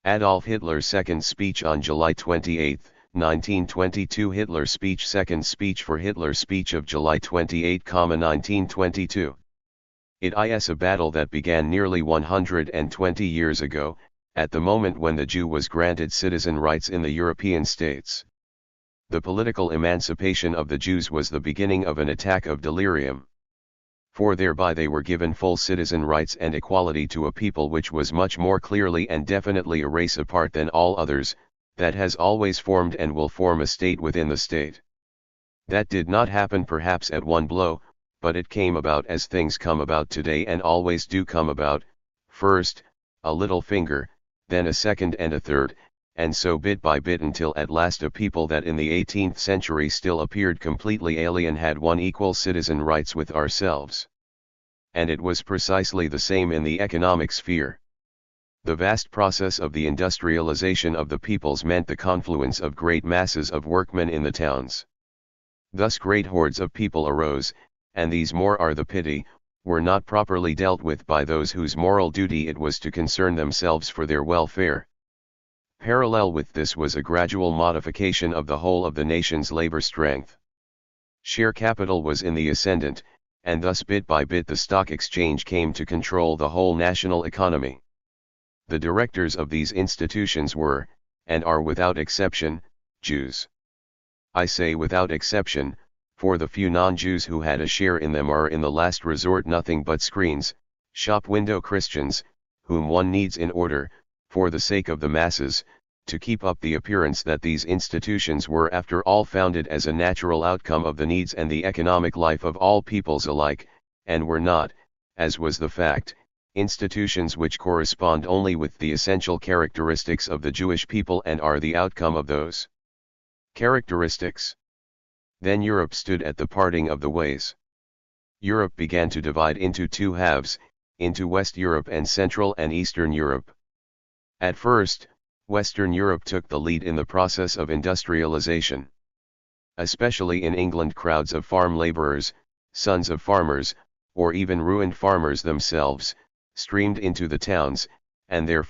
Adolf Hitler's second speech on July 28, 1922. Hitler's speech. Second speech for Hitler's speech of July 28, 1922. It is a battle that began nearly 120 years ago, at the moment when the Jew was granted citizen rights in the European states. The political emancipation of the Jews was the beginning of an attack of delirium. For thereby they were given full citizen rights and equality to a people which was much more clearly and definitely a race apart than all others, that has always formed and will form a state within the state. That did not happen perhaps at one blow, but it came about as things come about today and always do come about, first, a little finger, then a second and a third, and so bit by bit until at last a people that in the 18th century still appeared completely alien had won equal citizen rights with ourselves. And it was precisely the same in the economic sphere. The vast process of the industrialization of the peoples meant the confluence of great masses of workmen in the towns. Thus great hordes of people arose, and these, more are the pity, were not properly dealt with by those whose moral duty it was to concern themselves for their welfare. Parallel with this was a gradual modification of the whole of the nation's labor strength. Share capital was in the ascendant, and thus bit by bit the stock exchange came to control the whole national economy. The directors of these institutions were, and are without exception, Jews. I say without exception, for the few non-Jews who had a share in them are in the last resort nothing but screens, shop window Christians, whom one needs in order, for the sake of the masses, to keep up the appearance that these institutions were after all founded as a natural outcome of the needs and the economic life of all peoples alike, and were not, as was the fact, institutions which correspond only with the essential characteristics of the Jewish people and are the outcome of those characteristics. Then Europe stood at the parting of the ways. Europe began to divide into two halves, into West Europe and Central and Eastern Europe. At first, Western Europe took the lead in the process of industrialization. Especially in England, crowds of farm laborers, sons of farmers, or even ruined farmers themselves, streamed into the towns, and there